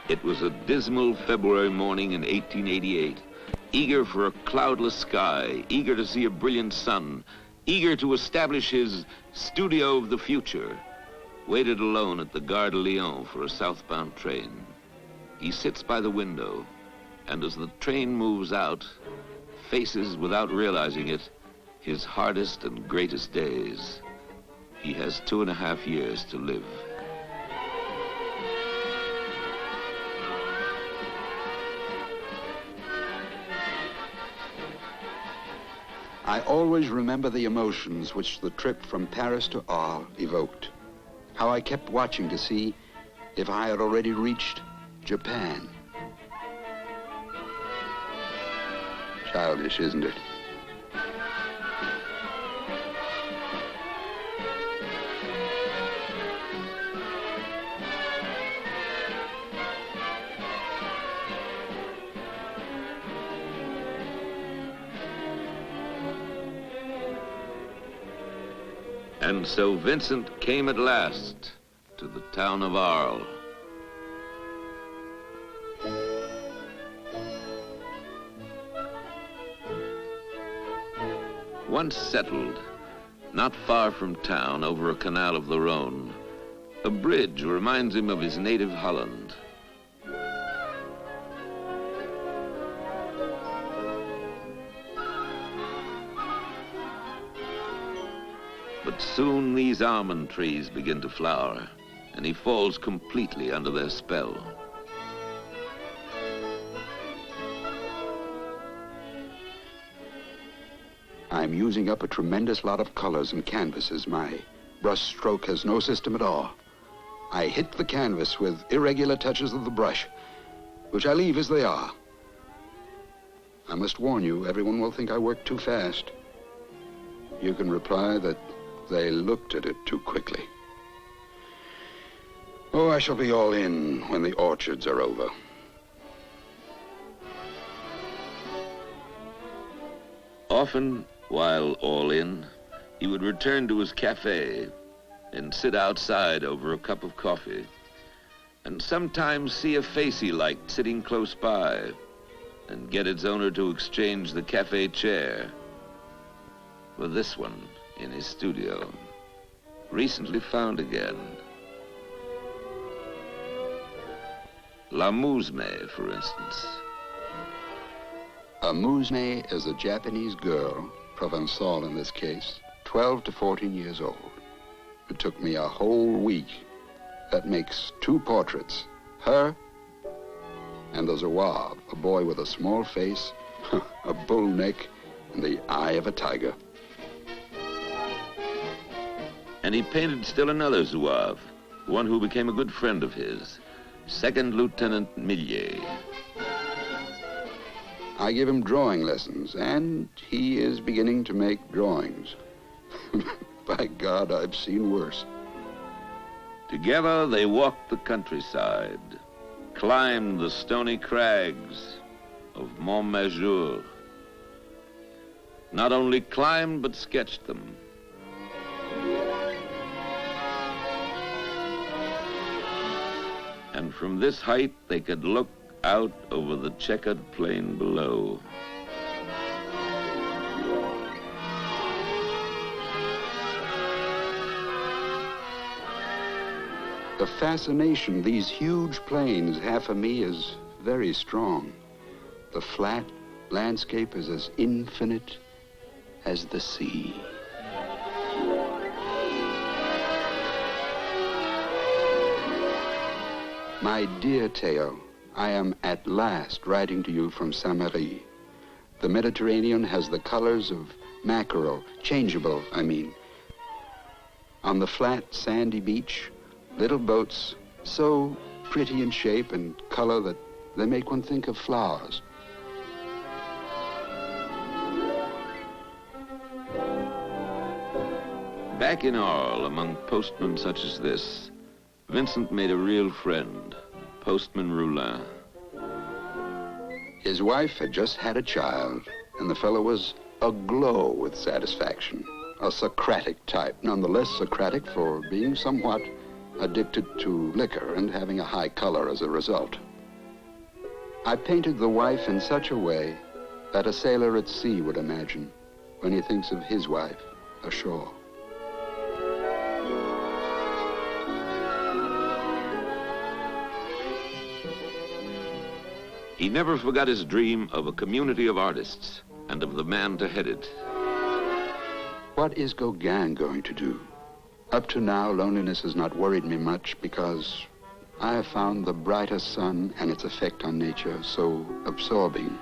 It was a dismal February morning in 1888. Eager for a cloudless sky, eager to see a brilliant sun, eager to establish his studio of the future, waited alone at the Gare de Lyon for a southbound train. He sits by the window, and as the train moves out, faces, without realizing it, his hardest and greatest days. He has 2.5 years to live. I always remember the emotions which the trip from Paris to Arles evoked. How I kept watching to see if I had already reached Japan. Childish, isn't it? And so Vincent came at last to the town of Arles. Once settled, not far from town, over a canal of the Rhone, a bridge reminds him of his native Holland. But soon these almond trees begin to flower, and he falls completely under their spell. I'm using up a tremendous lot of colors and canvases. My brush stroke has no system at all. I hit the canvas with irregular touches of the brush, which I leave as they are. I must warn you, everyone will think I work too fast. You can reply that they looked at it too quickly. Oh, I shall be all in when the orchards are over. Often, while all in, he would return to his cafe and sit outside over a cup of coffee, and sometimes see a face he liked sitting close by and get its owner to exchange the cafe chair for this one in his studio, recently found again. La Mousme, for instance. A mousme is a Japanese girl, Provençal in this case, 12 to 14 years old. It took me a whole week. That makes 2 portraits, her and the Zouave, a boy with a small face, a bull neck, and the eye of a tiger. And he painted still another Zouave, one who became a good friend of his, Second Lieutenant Millier. I give him drawing lessons, and he is beginning to make drawings. By God, I've seen worse. Together they walked the countryside, climbed the stony crags of Montmajour. Not only climbed, but sketched them. And from this height, they could look out over the checkered plain below. The fascination these huge plains have for me is very strong. The flat landscape is as infinite as the sea. My dear Theo, I am at last writing to you from Saint-Marie. The Mediterranean has the colors of mackerel, changeable, I mean. On the flat, sandy beach, little boats, so pretty in shape and color that they make one think of flowers. Back in Arles, among postmen such as this, Vincent made a real friend, Postman Roulin. His wife had just had a child, and the fellow was aglow with satisfaction. A Socratic type, nonetheless Socratic for being somewhat addicted to liquor and having a high color as a result. I painted the wife in such a way that a sailor at sea would imagine when he thinks of his wife ashore. He never forgot his dream of a community of artists and of the man to head it. What is Gauguin going to do? Up to now, loneliness has not worried me much because I have found the brighter sun and its effect on nature so absorbing.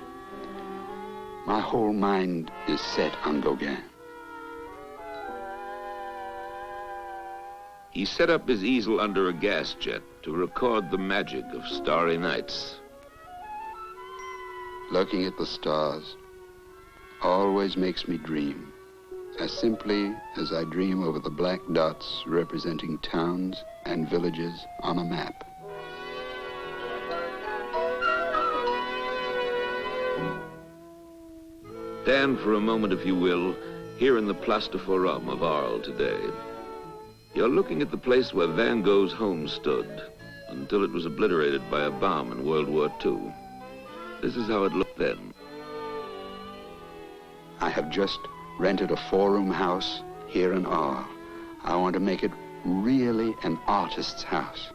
My whole mind is set on Gauguin. He set up his easel under a gas jet to record the magic of starry nights. Looking at the stars always makes me dream, as simply as I dream over the black dots representing towns and villages on a map. Stand for a moment, if you will, here in the Place de Forum of Arles today. You're looking at the place where Van Gogh's home stood until it was obliterated by a bomb in World War II. This is how it looked then. I have just rented a 4-room house here in Arles. I want to make it really an artist's house.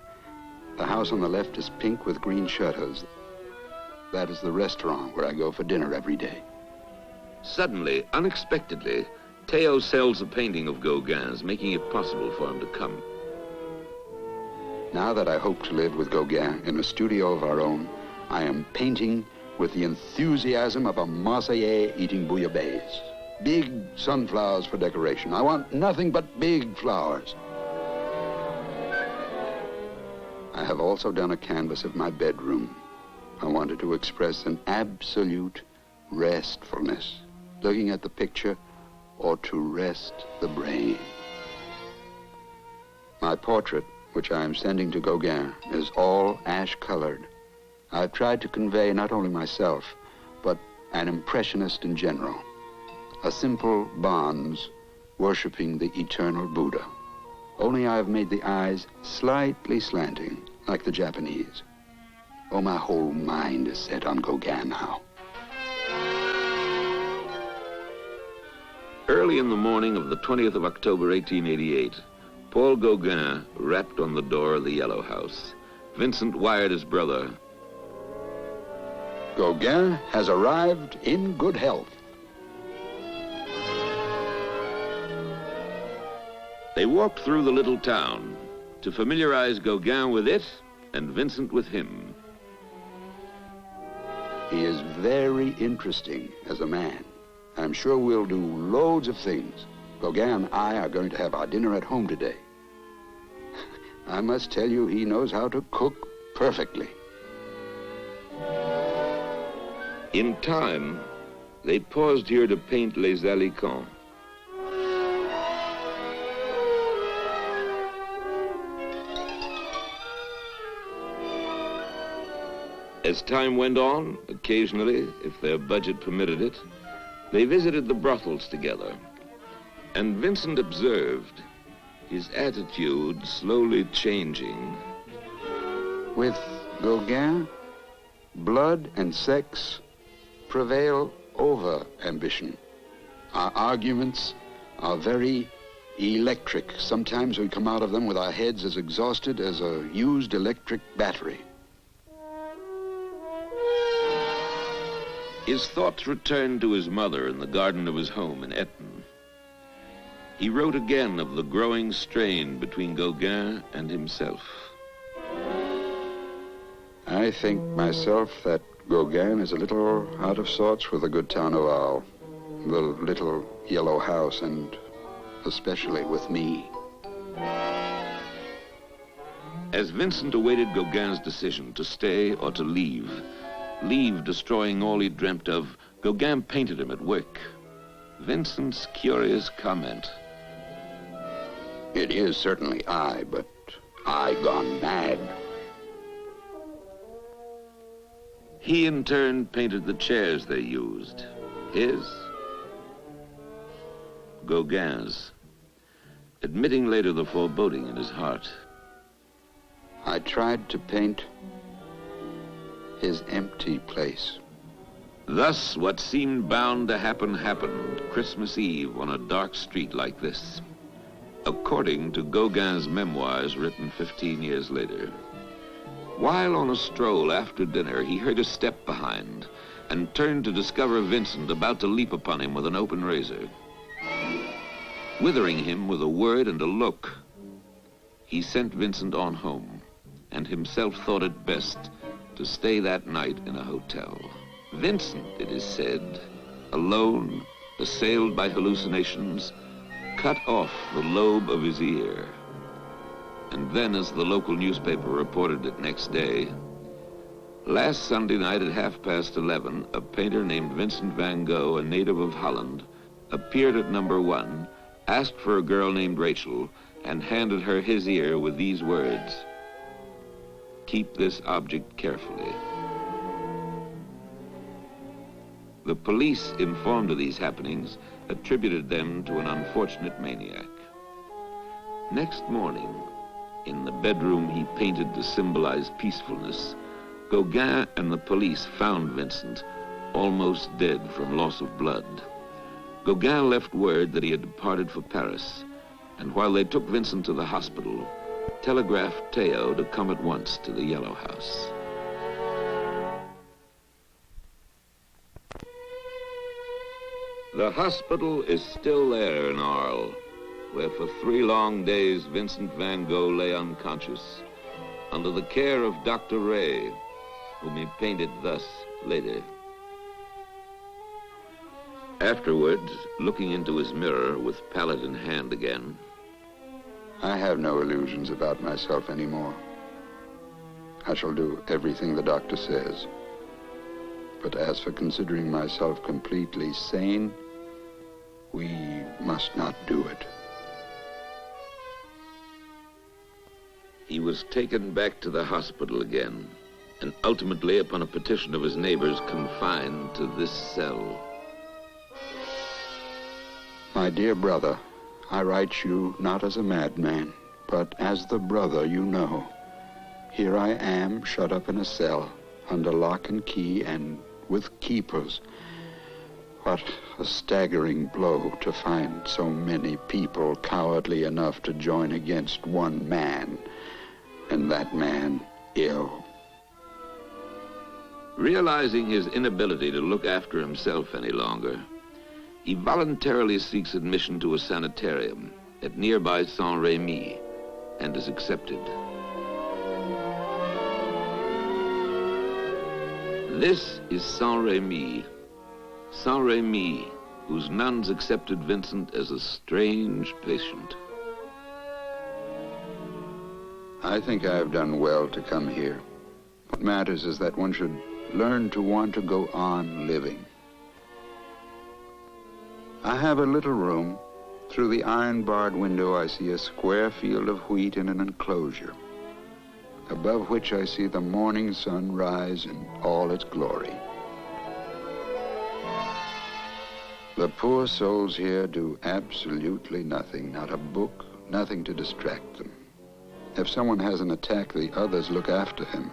The house on the left is pink with green shutters. That is the restaurant where I go for dinner every day. Suddenly, unexpectedly, Theo sells a painting of Gauguin's, making it possible for him to come. Now that I hope to live with Gauguin in a studio of our own, I am painting with the enthusiasm of a Marseillais eating bouillabaisse. Big sunflowers for decoration. I want nothing but big flowers. I have also done a canvas of my bedroom. I wanted to express an absolute restfulness, looking at the picture or to rest the brain. My portrait, which I am sending to Gauguin, is all ash-colored. I've tried to convey not only myself, but an impressionist in general. A simple bonze worshiping the eternal Buddha. Only I've made the eyes slightly slanting, like the Japanese. Oh, my whole mind is set on Gauguin now. Early in the morning of the 20th of October, 1888, Paul Gauguin rapped on the door of the Yellow House. Vincent wired his brother. Gauguin has arrived in good health. They walked through the little town to familiarize Gauguin with it and Vincent with him. He is very interesting as a man. I'm sure we'll do loads of things. Gauguin and I are going to have our dinner at home today. I must tell you, he knows how to cook perfectly. In time, they paused here to paint Les Alicants. As time went on, occasionally, if their budget permitted it, they visited the brothels together. And Vincent observed his attitude slowly changing. With Gauguin, blood and sex prevail over ambition. Our arguments are very electric. Sometimes we come out of them with our heads as exhausted as a used electric battery. His thoughts returned to his mother in the garden of his home in Eton. He wrote again of the growing strain between Gauguin and himself. I think myself that Gauguin is a little out of sorts with the good town of Arles, the little yellow house, and especially with me. As Vincent awaited Gauguin's decision to stay or to leave destroying all he dreamt of, Gauguin painted him at work. Vincent's curious comment. It is certainly I, but I gone mad. He in turn painted the chairs they used. His, Gauguin's, admitting later the foreboding in his heart. I tried to paint his empty place. Thus, what seemed bound to happen happened Christmas Eve on a dark street like this, according to Gauguin's memoirs written 15 years later. While on a stroll after dinner, he heard a step behind and turned to discover Vincent about to leap upon him with an open razor. Withering him with a word and a look, he sent Vincent on home and himself thought it best to stay that night in a hotel. Vincent, it is said, alone, assailed by hallucinations, cut off the lobe of his ear. And then, as the local newspaper reported it next day, last Sunday night at 11:30, a painter named Vincent van Gogh, a native of Holland, appeared at number 1, asked for a girl named Rachel, and handed her his ear with these words, "Keep this object carefully." The police, informed of these happenings, attributed them to an unfortunate maniac. Next morning, in the bedroom he painted to symbolize peacefulness, Gauguin and the police found Vincent almost dead from loss of blood. Gauguin left word that he had departed for Paris, and while they took Vincent to the hospital, telegraphed Theo to come at once to the Yellow House. The hospital is still there in Arles, where for 3 long days Vincent van Gogh lay unconscious, under the care of Dr. Ray, whom he painted thus later. Afterwards, looking into his mirror with palette in hand again, I have no illusions about myself anymore. I shall do everything the doctor says. But as for considering myself completely sane, we must not do it. he was taken back to the hospital again, and ultimately, upon a petition of his neighbors, confined to this cell. My dear brother, I write you not as a madman, but as the brother you know. Here I am, shut up in a cell, under lock and key, and with keepers. What a staggering blow to find so many people cowardly enough to join against one man, and that man ill. Realizing his inability to look after himself any longer, he voluntarily seeks admission to a sanitarium at nearby Saint-Rémy and is accepted. This is Saint-Rémy. Saint-Rémy, whose nuns accepted Vincent as a strange patient. I think I have done well to come here. What matters is that one should learn to want to go on living. I have a little room. Through the iron-barred window, I see a square field of wheat in an enclosure, above which I see the morning sun rise in all its glory. The poor souls here do absolutely nothing, not a book, nothing to distract them. If someone has an attack, the others look after him.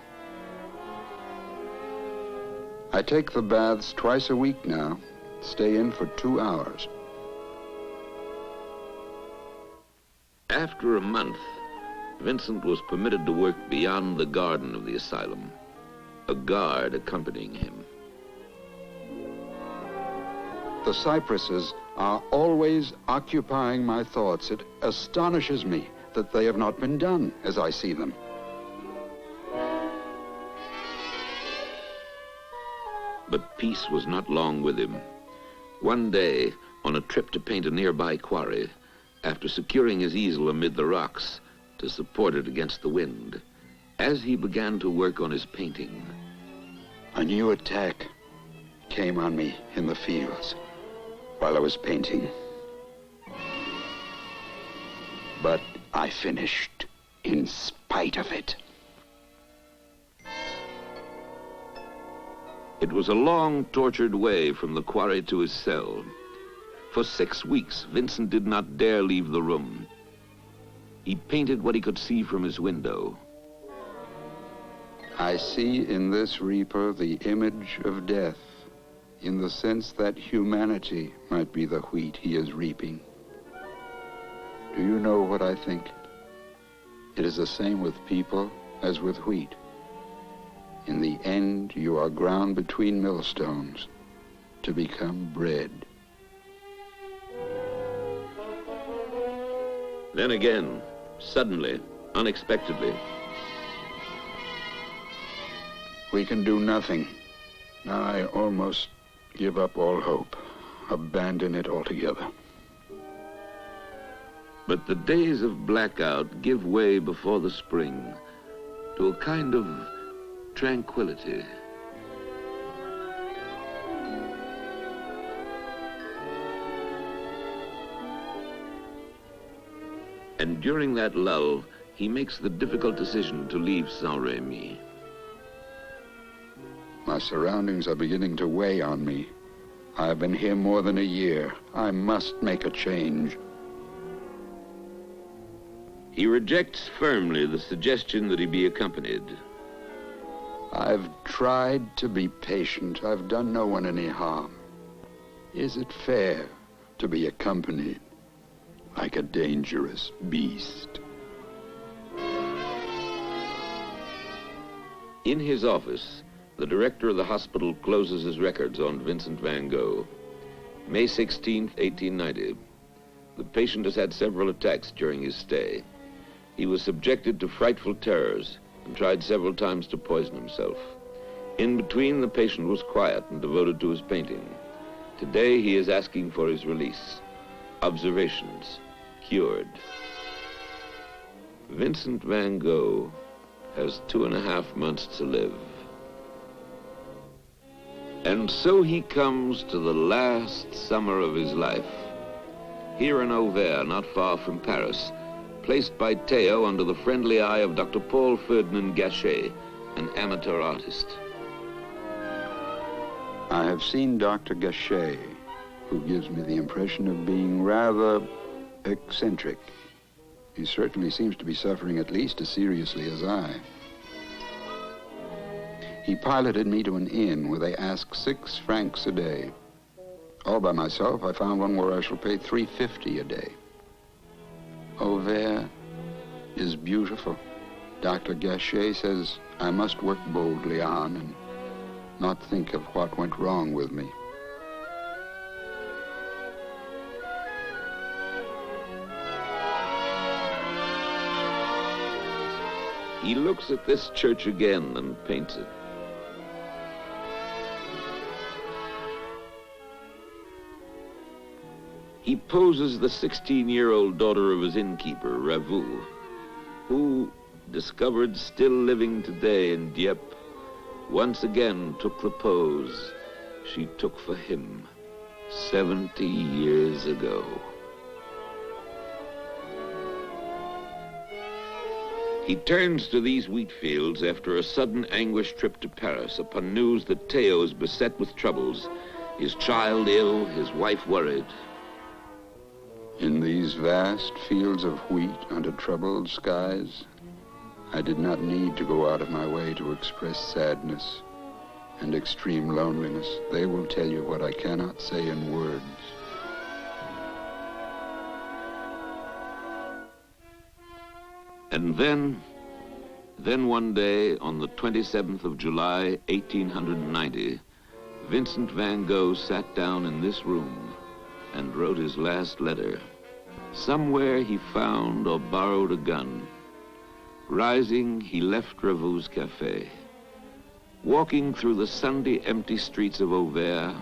I take the baths twice a week now, stay in for 2 hours. After a month, Vincent was permitted to work beyond the garden of the asylum, a guard accompanying him. The cypresses are always occupying my thoughts. It astonishes me that they have not been done as I see them. But peace was not long with him. One day, on a trip to paint a nearby quarry, after securing his easel amid the rocks to support it against the wind, as he began to work on his painting, a new attack came on me in the fields while I was painting. But I finished in spite of it. It was a long, tortured way from the quarry to his cell. For 6 weeks, Vincent did not dare leave the room. He painted what he could see from his window. I see in this reaper the image of death, in the sense that humanity might be the wheat he is reaping. Do you know what I think? It is the same with people as with wheat. In the end, you are ground between millstones to become bread. Then again, suddenly, unexpectedly, we can do nothing. Now I almost give up all hope, abandon it altogether. but the days of blackout give way before the spring to a kind of tranquility. And during that lull, he makes the difficult decision to leave Saint-Rémy. My surroundings are beginning to weigh on me. I've been here more than a year. I must make a change. He rejects firmly the suggestion that he be accompanied. I've tried to be patient. I've done no one any harm. Is it fair to be accompanied like a dangerous beast? In his office, the director of the hospital closes his records on Vincent van Gogh. May 16th, 1890. The patient has had several attacks during his stay. He was subjected to frightful terrors and tried several times to poison himself. In between, the patient was quiet and devoted to his painting. Today, he is asking for his release. Observations. Cured. Vincent van Gogh has 2.5 months to live. And so he comes to the last summer of his life. Here in Auvers, not far from Paris, placed by Theo under the friendly eye of Dr. Paul Ferdinand Gachet, an amateur artist. I have seen Dr. Gachet, who gives me the impression of being rather eccentric. He certainly seems to be suffering at least as seriously as I. He piloted me to an inn where they ask 6 francs a day. All by myself, I found one where I shall pay 3.50 a day. Auvers is beautiful. Dr. Gachet says I must work boldly on and not think of what went wrong with me. He looks at this church again and paints it. He poses the 16-year-old daughter of his innkeeper, Ravoux, who, discovered still living today in Dieppe, once again took the pose she took for him 70 years ago. He turns to these wheat fields after a sudden anguished trip to Paris upon news that Theo is beset with troubles, his child ill, his wife worried. In these vast fields of wheat under troubled skies, I did not need to go out of my way to express sadness and extreme loneliness. They will tell you what I cannot say in words. And then one day, on the 27th of July, 1890, Vincent van Gogh sat down in this room and wrote his last letter. Somewhere he found or borrowed a gun. Rising, he left Ravoux's cafe. Walking through the Sunday empty streets of Auvers,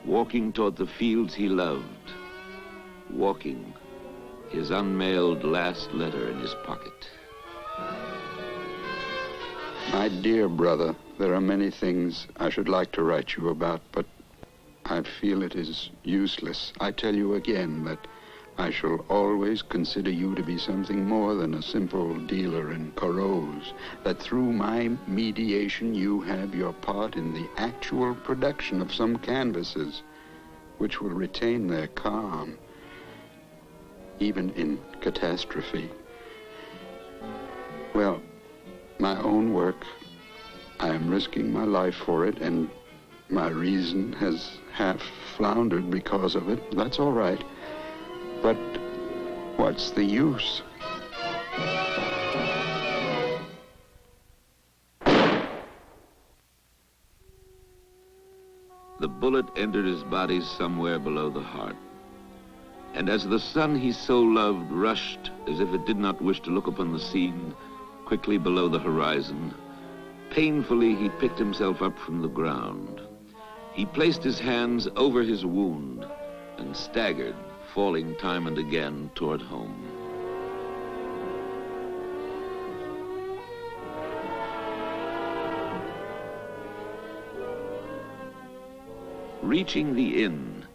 walking toward the fields he loved, walking, his unmailed last letter in his pocket. My dear brother, there are many things I should like to write you about, but I feel it is useless. I tell you again that I shall always consider you to be something more than a simple dealer in coraux, that through my mediation you have your part in the actual production of some canvases, which will retain their calm, even in catastrophe. Well, my own work I am risking my life for it, and my reason has half floundered because of it. That's all right. But what's the use? The bullet entered his body somewhere below the heart. And as the sun he so loved rushed, as if it did not wish to look upon the scene, quickly below the horizon, painfully he picked himself up from the ground. He placed his hands over his wound and staggered, falling time and again toward home. Reaching the inn,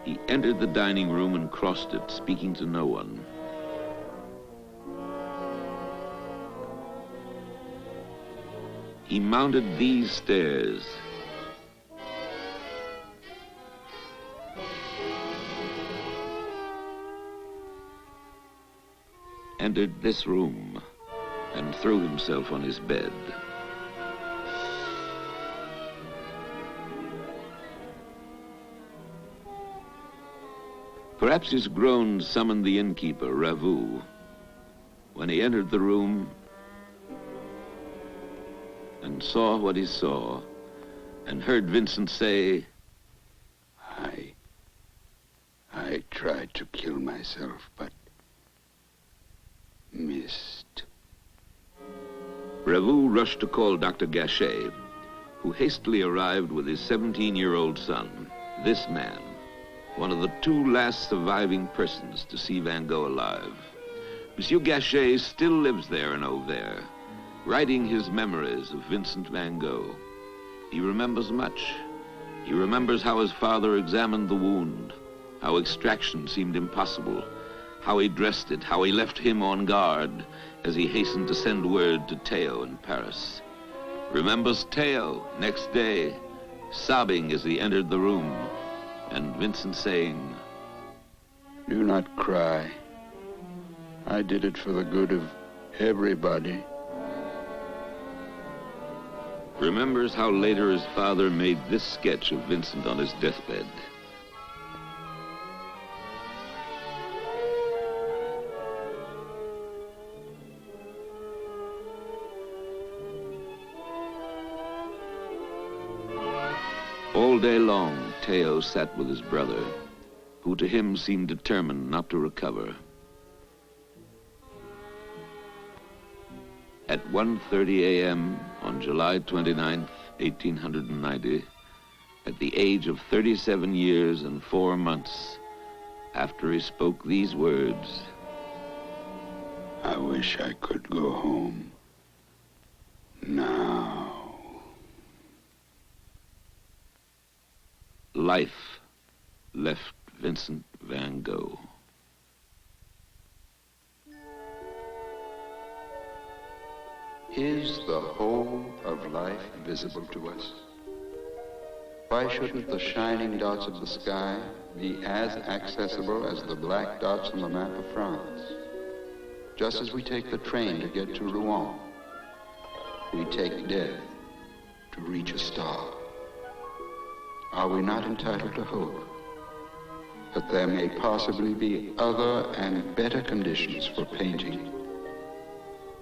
he entered the dining room and crossed it, speaking to no one. He mounted these stairs. Entered this room and threw himself on his bed. Perhaps his groans summoned the innkeeper, Ravoux. When he entered the room and saw what he saw and heard Vincent say, I tried to kill myself, but missed. Ravoux rushed to call Dr. Gachet, who hastily arrived with his 17-year-old son, this man, one of the two last surviving persons to see Van Gogh alive. Monsieur Gachet still lives there in Auvers, writing his memories of Vincent van Gogh. He remembers much. He remembers how his father examined the wound, how extraction seemed impossible, how he dressed it, how he left him on guard as he hastened to send word to Theo in Paris. Remembers Theo next day, sobbing as he entered the room, and Vincent saying, "Do not cry. I did it for the good of everybody." Remembers how later his father made this sketch of Vincent on his deathbed. All day long, Theo sat with his brother, who to him seemed determined not to recover. At 1:30 a.m. on July 29th, 1890, at the age of 37 years and 4 months, after he spoke these words, "I wish I could go home now." life left Vincent van Gogh. Is the whole of life visible to us? Why shouldn't the shining dots of the sky be as accessible as the black dots on the map of France? Just as we take the train to get to Rouen, we take death to reach a star. Are we not entitled to hope that there may possibly be other and better conditions for painting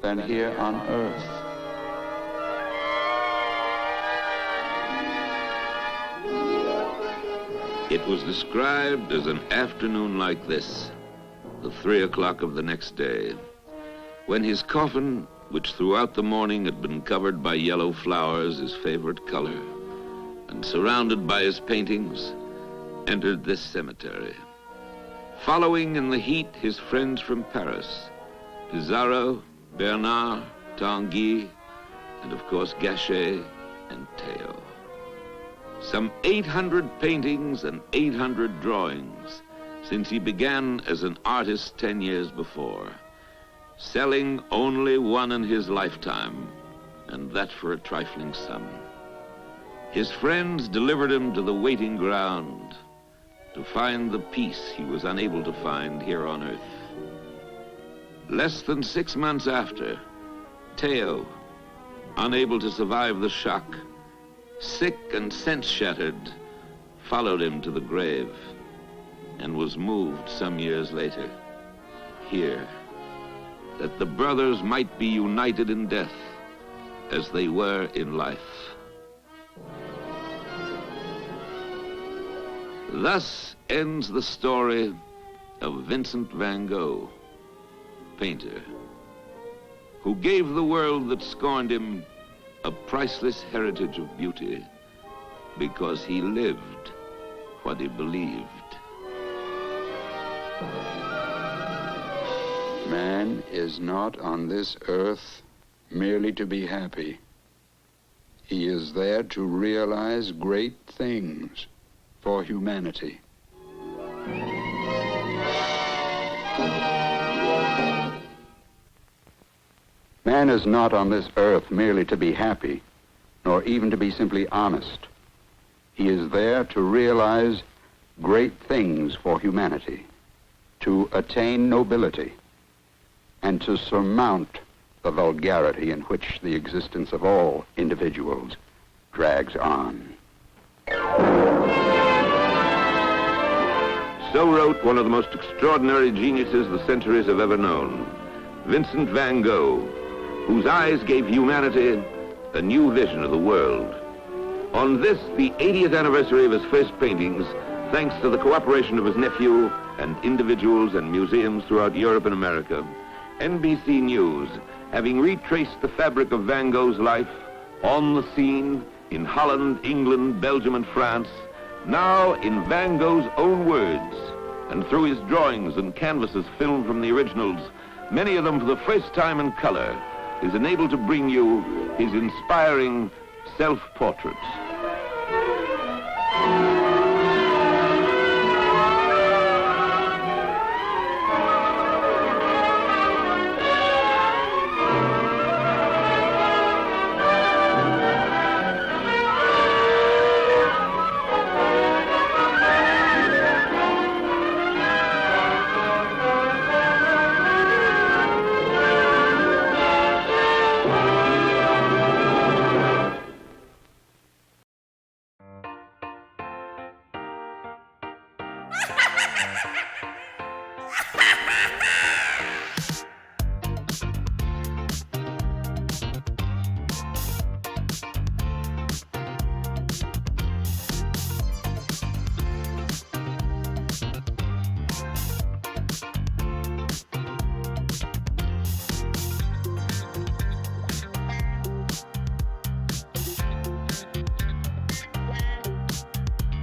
than here on Earth? It was described as an afternoon like this, the 3 o'clock of the next day, when his coffin, which throughout the morning had been covered by yellow flowers, his favorite color, and surrounded by his paintings, entered this cemetery. Following in the heat his friends from Paris, Pizarro, Bernard, Tanguy, and of course Gachet and Theo. Some 800 paintings and 800 drawings since he began as an artist 10 years before, selling only one in his lifetime, and that for a trifling sum. His friends delivered him to the waiting ground to find the peace he was unable to find here on Earth. Less than 6 months after, Theo, unable to survive the shock, sick and sense-shattered, followed him to the grave and was moved some years later, here, that the brothers might be united in death as they were in life. Thus ends the story of Vincent van Gogh, painter, who gave the world that scorned him a priceless heritage of beauty because he lived what he believed. Man is not on this earth merely to be happy. He is there to realize great things for humanity. Man is not on this earth merely to be happy, nor even to be simply honest. He is there to realize great things for humanity, to attain nobility, and to surmount the vulgarity in which the existence of all individuals drags on. So wrote one of the most extraordinary geniuses the centuries have ever known, Vincent van Gogh, whose eyes gave humanity a new vision of the world. On this, the 80th anniversary of his first paintings, thanks to the cooperation of his nephew and individuals and museums throughout Europe and America, NBC News, having retraced the fabric of Van Gogh's life on the scene in Holland, England, Belgium, and France, now in Van Gogh's own words, and through his drawings and canvases filmed from the originals, many of them for the first time in color, is enabled to bring you his inspiring self-portraits.